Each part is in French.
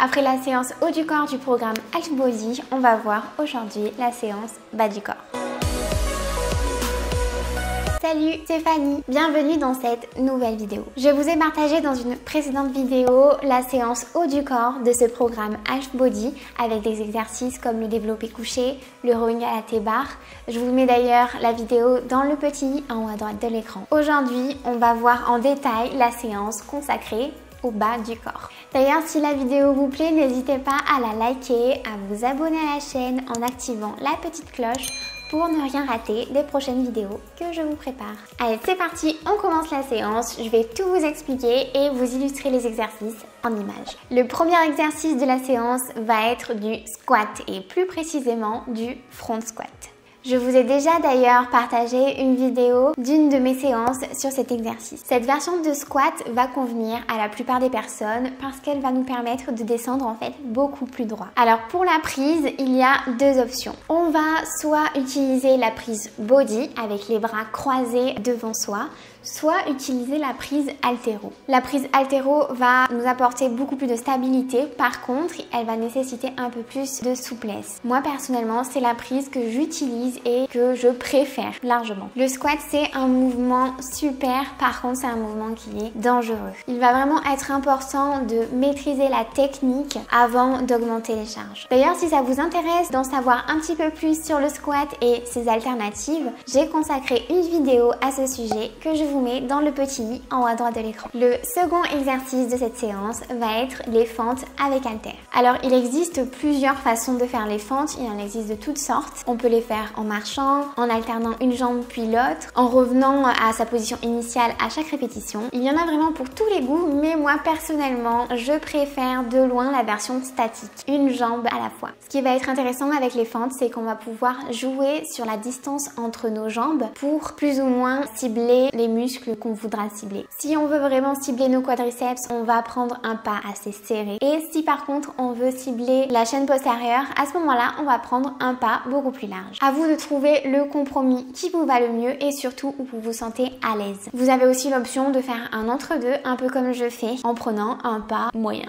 Après la séance haut du corps du programme Half Body, on va voir aujourd'hui la séance bas du corps. Salut, c'est Fanny, bienvenue dans cette nouvelle vidéo. Je vous ai partagé dans une précédente vidéo la séance haut du corps de ce programme Half Body avec des exercices comme le développé couché, le rowing à la T-bar. Je vous mets d'ailleurs la vidéo dans le petit i en haut à droite de l'écran. Aujourd'hui, on va voir en détail la séance consacrée au bas du corps. D'ailleurs, si la vidéo vous plaît, n'hésitez pas à la liker, à vous abonner à la chaîne en activant la petite cloche pour ne rien rater des prochaines vidéos que je vous prépare. Allez, c'est parti, on commence la séance. Je vais tout vous expliquer et vous illustrer les exercices en images. Le premier exercice de la séance va être du squat et plus précisément du front squat. Je vous ai déjà d'ailleurs partagé une vidéo d'une de mes séances sur cet exercice. Cette version de squat va convenir à la plupart des personnes parce qu'elle va nous permettre de descendre en fait beaucoup plus droit. Alors pour la prise, il y a deux options. On va soit utiliser la prise body avec les bras croisés devant soi, soit utiliser la prise haltéro. La prise haltéro va nous apporter beaucoup plus de stabilité, par contre elle va nécessiter un peu plus de souplesse. Moi personnellement c'est la prise que j'utilise et que je préfère largement. Le squat c'est un mouvement super, par contre c'est un mouvement qui est dangereux. Il va vraiment être important de maîtriser la technique avant d'augmenter les charges. D'ailleurs si ça vous intéresse d'en savoir un petit peu plus sur le squat et ses alternatives, j'ai consacré une vidéo à ce sujet que je vous mets dans le petit i en haut à droite de l'écran. Le second exercice de cette séance va être les fentes avec haltères. Alors il existe plusieurs façons de faire les fentes, il en existe de toutes sortes. On peut les faire en marchant, en alternant une jambe puis l'autre, en revenant à sa position initiale à chaque répétition. Il y en a vraiment pour tous les goûts, mais moi personnellement je préfère de loin la version statique, une jambe à la fois. Ce qui va être intéressant avec les fentes, c'est qu'on va pouvoir jouer sur la distance entre nos jambes pour plus ou moins cibler les muscles qu'on voudra cibler. Si on veut vraiment cibler nos quadriceps, on va prendre un pas assez serré. Et si par contre on veut cibler la chaîne postérieure, à ce moment-là, on va prendre un pas beaucoup plus large. À vous de trouver le compromis qui vous va le mieux et surtout où vous vous sentez à l'aise. Vous avez aussi l'option de faire un entre-deux, un peu comme je fais, en prenant un pas moyen.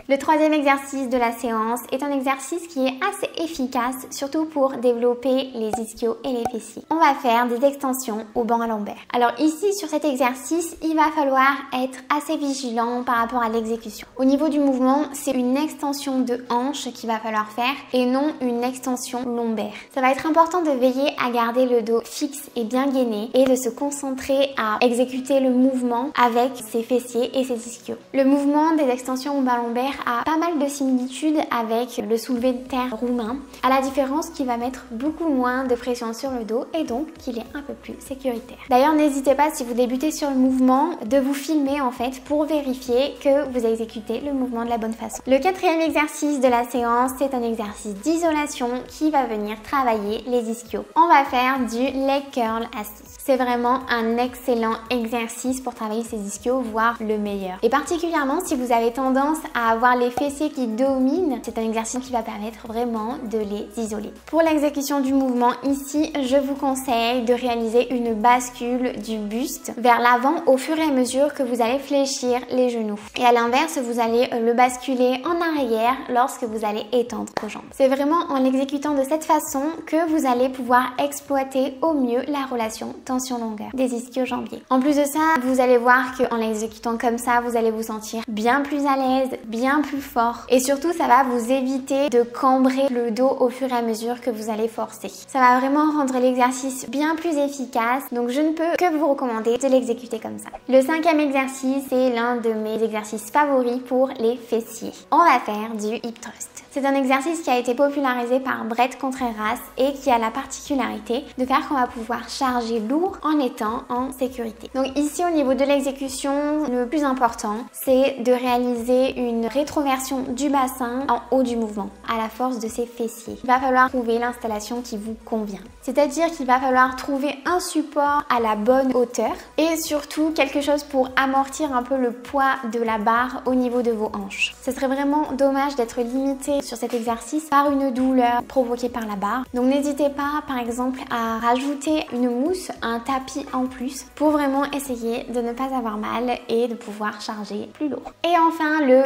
Le troisième exercice de la séance est un exercice qui est assez efficace, surtout pour développer les ischios et les fessiers. On va faire des extensions au banc à lombaire. Alors ici, sur cet exercice, il va falloir être assez vigilant par rapport à l'exécution. Au niveau du mouvement, c'est une extension de hanche qu'il va falloir faire et non une extension lombaire. Ça va être important de veiller à garder le dos fixe et bien gainé et de se concentrer à exécuter le mouvement avec ses fessiers et ses ischios. Le mouvement des extensions au banc lombaire a pas mal de similitudes avec le soulevé de terre roumain, à la différence qu'il va mettre beaucoup moins de pression sur le dos et donc qu'il est un peu plus sécuritaire. D'ailleurs, n'hésitez pas, si vous débutez sur le mouvement, de vous filmer en fait pour vérifier que vous exécutez le mouvement de la bonne façon. Le quatrième exercice de la séance, c'est un exercice d'isolation qui va venir travailler les ischios. On va faire du leg curl assis. C'est vraiment un excellent exercice pour travailler ses ischios, voire le meilleur. Et particulièrement si vous avez tendance à avoir les fessiers qui dominent, c'est un exercice qui va permettre vraiment de les isoler. Pour l'exécution du mouvement ici, je vous conseille de réaliser une bascule du buste vers l'avant au fur et à mesure que vous allez fléchir les genoux. Et à l'inverse, vous allez le basculer en arrière lorsque vous allez étendre vos jambes. C'est vraiment en l'exécutant de cette façon que vous allez pouvoir exploiter au mieux la relation tension-longueur des ischio-jambiers. En plus de ça, vous allez voir qu'en l'exécutant comme ça, vous allez vous sentir bien plus à l'aise, bien plus fort. Et surtout, ça va vous éviter de cambrer le dos au fur et à mesure que vous allez forcer. Ça va vraiment rendre l'exercice bien plus efficace. Donc, je ne peux que vous recommander de l'exécuter comme ça. Le cinquième exercice, c'est l'un de mes exercices favoris pour les fessiers. On va faire du hip thrust. C'est un exercice qui a été popularisé par Bret Contreras et qui a la particularité de faire qu'on va pouvoir charger lourd en étant en sécurité. Donc ici, au niveau de l'exécution, le plus important, c'est de réaliser une rétroversion du bassin en haut du mouvement, à la force de ses fessiers. Il va falloir trouver l'installation qui vous convient. C'est-à-dire qu'il va falloir trouver un support à la bonne hauteur et surtout quelque chose pour amortir un peu le poids de la barre au niveau de vos hanches. Ce serait vraiment dommage d'être limité sur cet exercice par une douleur provoquée par la barre. Donc n'hésitez pas par exemple à rajouter une mousse, un tapis en plus pour vraiment essayer de ne pas avoir mal et de pouvoir charger plus lourd. Et enfin le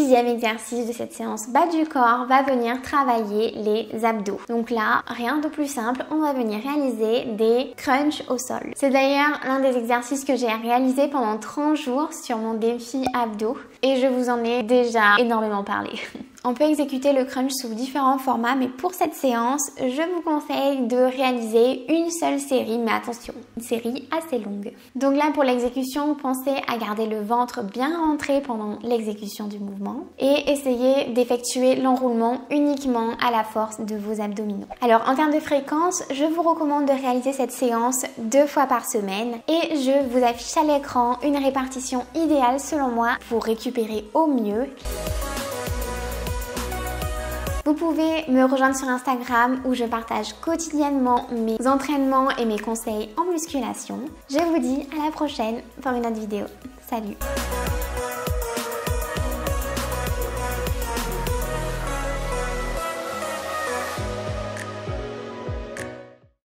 6e exercice de cette séance bas du corps va venir travailler les abdos. Donc là, rien de plus simple, on va venir réaliser des crunchs au sol. C'est d'ailleurs l'un des exercices que j'ai réalisé pendant 30 jours sur mon défi abdos et je vous en ai déjà énormément parlé. On peut exécuter le crunch sous différents formats, mais pour cette séance, je vous conseille de réaliser une seule série, mais attention, une série assez longue. Donc là, pour l'exécution, pensez à garder le ventre bien rentré pendant l'exécution du mouvement et essayez d'effectuer l'enroulement uniquement à la force de vos abdominaux. Alors, en termes de fréquence, je vous recommande de réaliser cette séance 2 fois par semaine et je vous affiche à l'écran une répartition idéale selon moi pour récupérer au mieux. Vous pouvez me rejoindre sur Instagram où je partage quotidiennement mes entraînements et mes conseils en musculation. Je vous dis à la prochaine pour une autre vidéo. Salut!